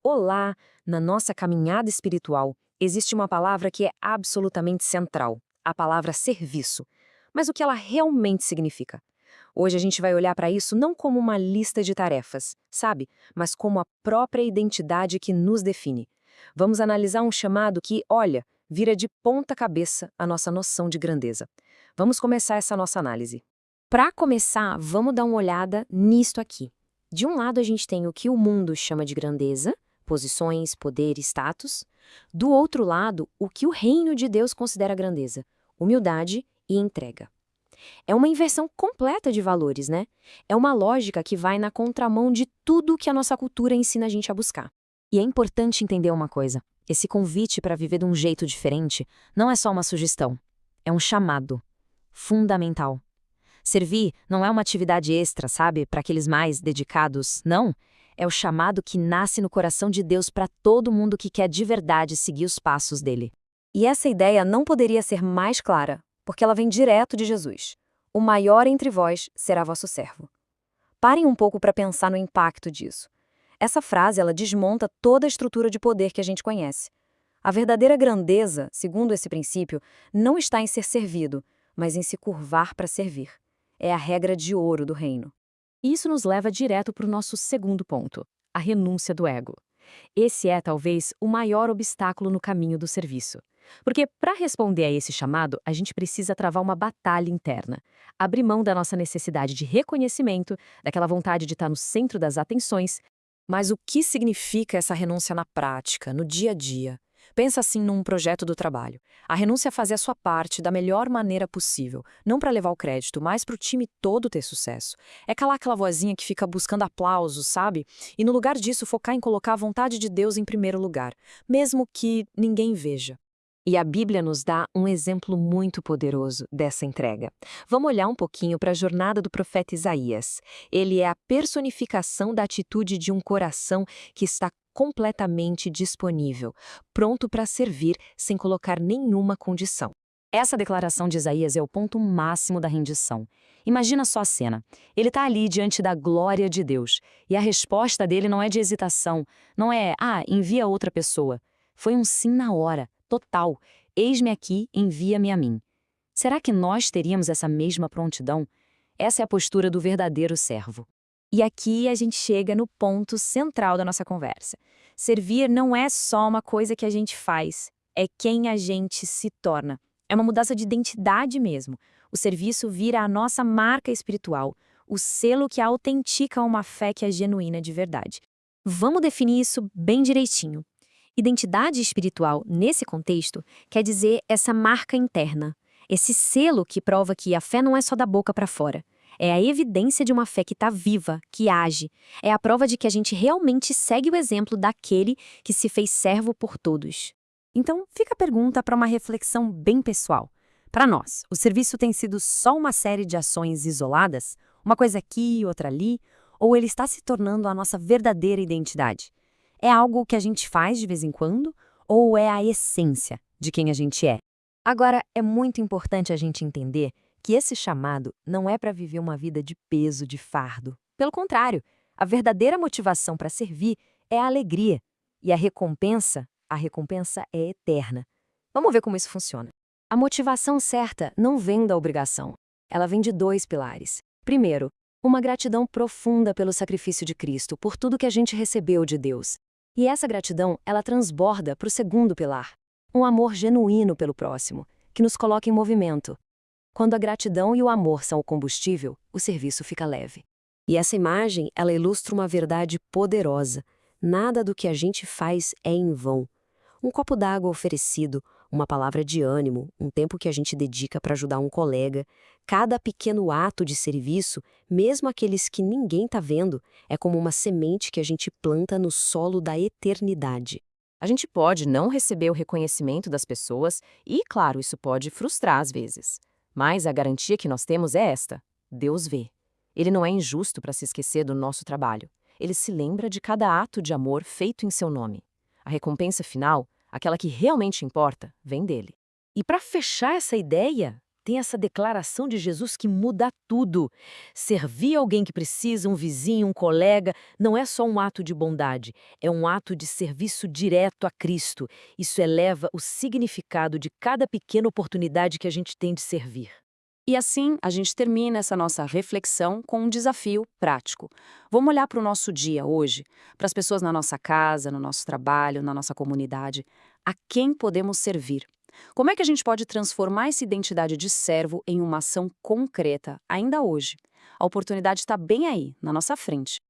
Olá! Na nossa caminhada espiritual, existe uma palavra que é absolutamente central, a palavra serviço. Mas o que ela realmente significa? Hoje a gente vai olhar para isso não como uma lista de tarefas, sabe? Mas como a própria identidade que nos define. Vamos analisar um chamado que, olha, vira de ponta cabeça a nossa noção de grandeza. Vamos começar essa nossa análise. Para começar, vamos dar uma olhada nisto aqui. De um lado, a gente tem o que o mundo chama de grandeza, posições, poder e status. Do outro lado, o que o reino de Deus considera grandeza, humildade e entrega. É uma inversão completa de valores, né? É uma lógica que vai na contramão de tudo que a nossa cultura ensina a gente a buscar. E é importante entender uma coisa: esse convite para viver de um jeito diferente não é só uma sugestão, é um chamado fundamental. Servir não é uma atividade extra, sabe, para aqueles mais dedicados, não. É o chamado que nasce no coração de Deus para todo mundo que quer de verdade seguir os passos dele. E essa ideia não poderia ser mais clara, porque ela vem direto de Jesus. O maior entre vós será vosso servo. Parem um pouco para pensar no impacto disso. Essa frase, ela desmonta toda a estrutura de poder que a gente conhece. A verdadeira grandeza, segundo esse princípio, não está em ser servido, mas em se curvar para servir. É a regra de ouro do reino. Isso nos leva direto para o nosso segundo ponto, a renúncia do ego. Esse é, talvez, o maior obstáculo no caminho do serviço. Porque, para responder a esse chamado, a gente precisa travar uma batalha interna. Abrir mão da nossa necessidade de reconhecimento, daquela vontade de estar no centro das atenções. Mas o que significa essa renúncia na prática, no dia a dia? Pensa assim num projeto do trabalho. A renúncia é fazer a sua parte da melhor maneira possível, não para levar o crédito, mas para o time todo ter sucesso. É calar aquela vozinha que fica buscando aplausos, sabe? E no lugar disso focar em colocar a vontade de Deus em primeiro lugar, mesmo que ninguém veja. E a Bíblia nos dá um exemplo muito poderoso dessa entrega. Vamos olhar um pouquinho para a jornada do profeta Isaías. Ele é a personificação da atitude de um coração que está completamente disponível, pronto para servir sem colocar nenhuma condição. Essa declaração de Isaías é o ponto máximo da rendição. Imagina só a cena. Ele está ali diante da glória de Deus, e a resposta dele não é de hesitação, não é, envia outra pessoa. Foi um sim na hora, total. Eis-me aqui, envia-me a mim. Será que nós teríamos essa mesma prontidão? Essa é a postura do verdadeiro servo. E aqui a gente chega no ponto central da nossa conversa. Servir não é só uma coisa que a gente faz, é quem a gente se torna. É uma mudança de identidade mesmo. O serviço vira a nossa marca espiritual, o selo que autentica uma fé que é genuína de verdade. Vamos definir isso bem direitinho. Identidade espiritual, nesse contexto, quer dizer essa marca interna, esse selo que prova que a fé não é só da boca para fora. É a evidência de uma fé que está viva, que age. É a prova de que a gente realmente segue o exemplo daquele que se fez servo por todos. Então, fica a pergunta para uma reflexão bem pessoal. Para nós, o serviço tem sido só uma série de ações isoladas? Uma coisa aqui, outra ali? Ou ele está se tornando a nossa verdadeira identidade? É algo que a gente faz de vez em quando? Ou é a essência de quem a gente é? Agora, é muito importante a gente entender que esse chamado não é para viver uma vida de peso, de fardo. Pelo contrário, a verdadeira motivação para servir é a alegria. E a recompensa é eterna. Vamos ver como isso funciona. A motivação certa não vem da obrigação. Ela vem de dois pilares. Primeiro, uma gratidão profunda pelo sacrifício de Cristo, por tudo que a gente recebeu de Deus. E essa gratidão, ela transborda para o segundo pilar. Um amor genuíno pelo próximo, que nos coloca em movimento. Quando a gratidão e o amor são o combustível, o serviço fica leve. E essa imagem, ela ilustra uma verdade poderosa. Nada do que a gente faz é em vão. Um copo d'água oferecido, uma palavra de ânimo, um tempo que a gente dedica para ajudar um colega, cada pequeno ato de serviço, mesmo aqueles que ninguém está vendo, é como uma semente que a gente planta no solo da eternidade. A gente pode não receber o reconhecimento das pessoas e, claro, isso pode frustrar às vezes. Mas a garantia que nós temos é esta: Deus vê. Ele não é injusto para se esquecer do nosso trabalho. Ele se lembra de cada ato de amor feito em seu nome. A recompensa final, aquela que realmente importa, vem dele. E para fechar essa ideia, Tem essa declaração de Jesus que muda tudo. Servir alguém que precisa, um vizinho, um colega, não é só um ato de bondade, é um ato de serviço direto a Cristo. Isso eleva o significado de cada pequena oportunidade que a gente tem de servir. E assim, a gente termina essa nossa reflexão com um desafio prático. Vamos olhar para o nosso dia hoje, para as pessoas na nossa casa, no nosso trabalho, na nossa comunidade. A quem podemos servir? Como é que a gente pode transformar essa identidade de servo em uma ação concreta, ainda hoje? A oportunidade está bem aí, na nossa frente.